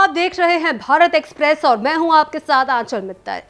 आप देख रहे हैं भारत एक्सप्रेस और मैं हूं आपके साथ आंचल मित्तल।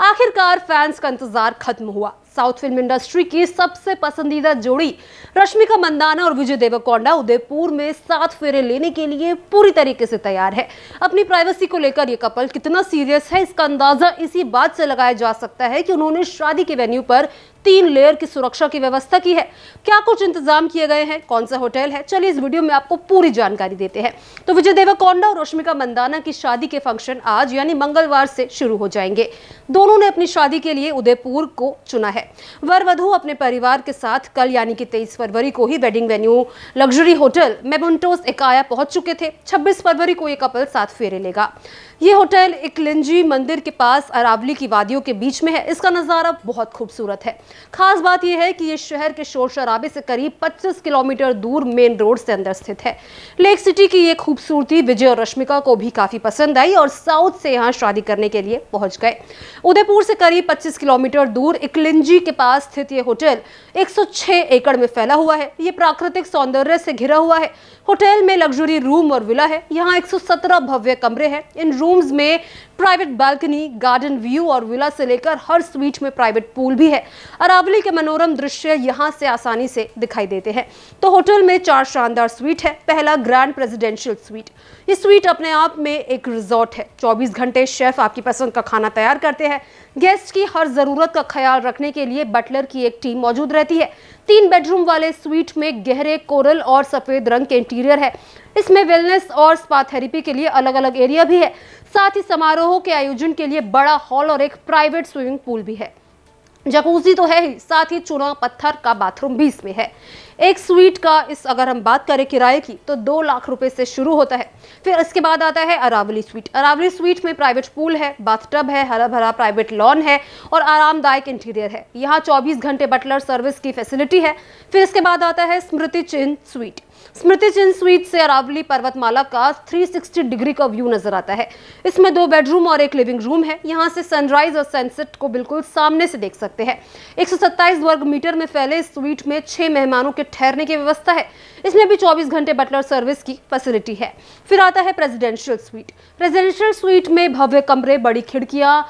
आखिरकार फैंस का इंतजार खत्म हुआ। साउथ फिल्म इंडस्ट्री की सबसे पसंदीदा जोड़ी रश्मिका मंदाना और विजय देवरकोंडा उदयपुर में 7 फेरे लेने के लिए पूरी तरीके से तैयार है। अपनी प्राइवेसी को लेकर ये कपल कितना सीरियस है, इसका अंदाजा इसी बात से लगाया जा सकता है कि उन्होंने शादी के वेन्यू पर 3 लेयर की सुरक्षा की व्यवस्था की है। क्या कुछ इंतजाम किए गए हैं, कौन सा होटल है, चलिए इस वीडियो में आपको पूरी जानकारी देते हैं। तो विजय देवरकोंडा और रश्मिका मंदाना की शादी के फंक्शन आज यानी मंगलवार से शुरू हो जाएंगे। दोनों ने अपनी शादी के लिए उदयपुर को चुना है। वर वधू अपने परिवार के साथ कल यानी कि 23 फरवरी को ही wedding venue luxury hotel Mementos Ekaaya पहुंच चुके थे। 26 फरवरी को ये कपल 7 फेरे लेगा। ये होटल इकलिंजी मंदिर के पास अरावली की वादियों के बीच में है। इसका नजारा बहुत खूबसूरत है। खास बात यह है कि ये शहर के शोर शराबे से करीब 25 किलोमीटर दूर मेन रोड से अंदर स्थित है। लेक सिटी की ये खूबसूरती विजय और रश्मिका को भी काफी पसंद आई और साउथ से यहाँ शादी करने के लिए पहुंच गए। उदयपुर से करीब 25 किलोमीटर दूर इकलिंजी के पास स्थित ये होटल 106 एकड़ में फैला हुआ है। ये प्राकृतिक सौंदर्य से घिरा हुआ है। होटल में लग्जरी रूम और विला है। यहाँ 117 भव्य कमरे हैं। इन रूम्स में प्राइवेट बालकनी, गार्डन व्यू और विला से लेकर हर स्वीट में प्राइवेट पूल भी है। अरावली के मनोरम दृश्य यहाँ से आसानी से दिखाई देते हैं। तो होटल में 4 शानदार स्वीट है। पहला ग्रैंड प्रेसिडेंशियल स्वीट। ये स्वीट अपने आप में एक रिजॉर्ट है। 24 घंटे शेफ आपकी पसंद का खाना तैयार करते हैं। गेस्ट की हर जरूरत का ख्याल रखने के लिए बटलर की एक टीम मौजूद रहती है। 3 बेडरूम वाले स्वीट में गहरे कोरल और सफेद रंग के इंटीरियर है। इसमें वेलनेस और स्पा थेरेपी के लिए अलग अलग एरिया भी है। साथ ही समारोहों के आयोजन के लिए बड़ा हॉल और एक प्राइवेट स्विमिंग पूल भी है। जकूजी तो है ही, साथ ही चूना पत्थर का बाथरूम भी इसमें है। एक स्वीट का अगर हम बात करें किराए की तो 2 लाख रुपए से शुरू होता है। फिर इसके बाद आता है अरावली स्वीट। अरावली स्वीट में प्राइवेट पूल है, बाथटब है, हरा भरा प्राइवेट लॉन है और आरामदायक इंटीरियर है। यहाँ 24 घंटे बटलर सर्विस की फैसिलिटी है। फिर इसके बाद आता है स्मृति चिन्ह स्वीट। स्मृति चिन्ह स्वीट से अरावली पर्वतमाला का 360 डिग्री का व्यू नजर आता है। इसमें 2 बेडरूम और एक लिविंग रूम है। यहाँ से सनराइज और सनसेट को बिल्कुल सामने से देख सकते हैं। 127 वर्ग मीटर में फैले इस स्वीट में 6 मेहमानों के ठहरने की व्यवस्था है। इसमें भी 24 घंटे बटलर सर्विस की फैसिलिटी है। फिर आता है प्रेसिडेंशियल स्वीट। प्रेसिडेंशियल स्वीट में भव्य कमरे, बड़ी खिड़कियां,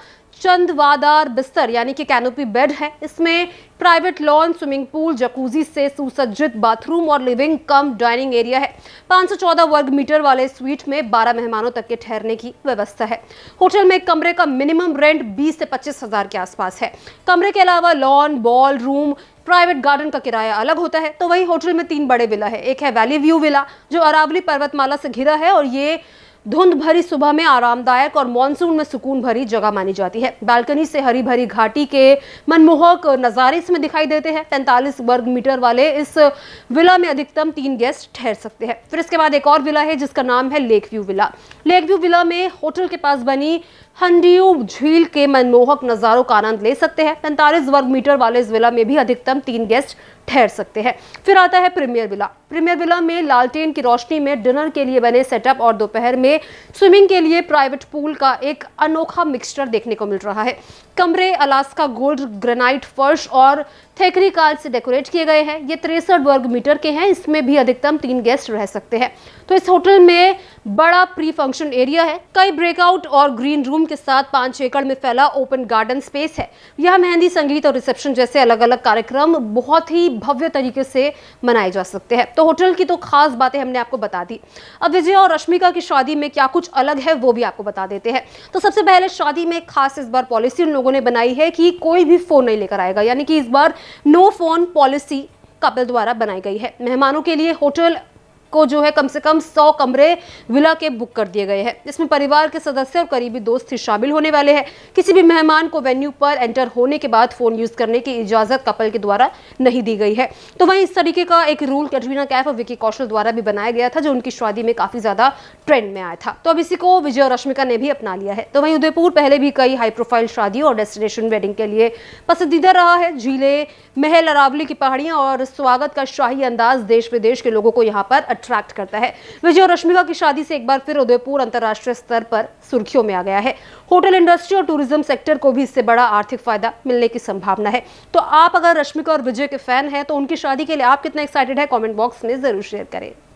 चंदवादार बिस्तर यानी कि कैनोपी बेड है। इसमें private lawn, swimming pool, jacuzzi से सुसज्जित बाथरूम और लिविंग कम डाइनिंग एरिया है। 514 वर्ग मीटर वाले स्वीट में 12 मेहमानों तक के ठहरने की व्यवस्था है। होटल में एक कमरे का मिनिमम रेंट 20 से 25 हजार के आसपास है। कमरे के अलावा lawn, ball room, private garden का किराया अलग होता है। तो वही होटल में 3 बड़े विला है। एक है वैली व्यू विला जो अरावली पर्वतमाला से घिरा है और ये धुंध भरी सुबह में आरामदायक और मानसून में सुकून भरी जगह मानी जाती है। बालकनी से हरी भरी घाटी के मनमोहक नजारे इसमें दिखाई देते हैं। 45 वर्ग मीटर वाले इस विला में अधिकतम 3 गेस्ट ठहर सकते हैं। फिर इसके बाद एक और विला है जिसका नाम है lake view villa. Lake view villa में होटल के पास बनी हंडियो झील के मनमोहक नजारों का आनंद ले सकते हैं। 45 वर्ग मीटर वाले इस विला में भी अधिकतम 3 गेस्ट ठहर सकते हैं। फिर आता है प्रीमियर विला। प्रीमियर विला में लालटेन की रोशनी में डिनर के लिए बने सेटअप और दोपहर में स्विमिंग के लिए प्राइवेट पूल का एक अनोखा मिक्सचर देखने को मिल रहा है। कमरे अलास्का गोल्ड ग्रेनाइट फर्श और थेकरी कार्ड से डेकोरेट किए गए हैं। ये 63 वर्ग मीटर के हैं। इसमें भी अधिकतम 3 गेस्ट रह सकते हैं। तो इस होटल में बड़ा प्री फंक्शन एरिया है। कई ब्रेकआउट और ग्रीन रूम के साथ 5 एकड़ में फैला ओपन गार्डन स्पेस है। यह मेहंदी, संगीत और रिसेप्शन जैसे अलग अलग कार्यक्रम बहुत ही भव्य तरीके से मनाए जा सकते हैं। तो होटल की तो खास बातें हमने आपको बता दी। अब विजय और रश्मिका की शादी में क्या कुछ अलग है वो भी आपको बता देते हैं। तो सबसे पहले शादी में खास इस बार पॉलिसी उन लोगों ने बनाई है कि कोई भी फोन नहीं लेकर आएगा, यानी कि इस बार नो फोन पॉलिसी कपल द्वारा बनाई गई है। मेहमानों के लिए होटल को जो है कम से कम 100 कमरे विला के बुक कर दिए गए हैं। इसमें परिवार के सदस्य और करीबी दोस्त ही शामिल होने वाले हैं। किसी भी मेहमान को वेन्यू पर एंटर होने के बाद फोन यूज करने की इजाजत कपल के द्वारा नहीं दी गई है। तो वहीं इस तरीके का एक रूल कैटरीना कैफ और विकी कौशल द्वारा भी बनाया गया था जो उनकी शादी में काफी ज्यादा ट्रेंड में आया था। तो अब इसी को विजय और रश्मिका ने भी अपना लिया है। तो वहीं उदयपुर पहले भी कई हाई प्रोफाइल शादियों और डेस्टिनेशन वेडिंग के लिए पसंदीदा रहा है। झीलें, महल, अरावली की पहाड़ियां और स्वागत का शाही अंदाज देश विदेश के लोगों को यहाँ पर अट्रैक्ट करता है। विजय और रश्मिका की शादी से एक बार फिर उदयपुर अंतर्राष्ट्रीय स्तर पर सुर्खियों में आ गया है। होटल इंडस्ट्री और टूरिज्म सेक्टर को भी इससे बड़ा आर्थिक फायदा मिलने की संभावना है। तो आप अगर रश्मिका और विजय के फैन हैं तो उनकी शादी के लिए आप कितना एक्साइटेड है, कमेंट बॉक्स में जरूर शेयर करें।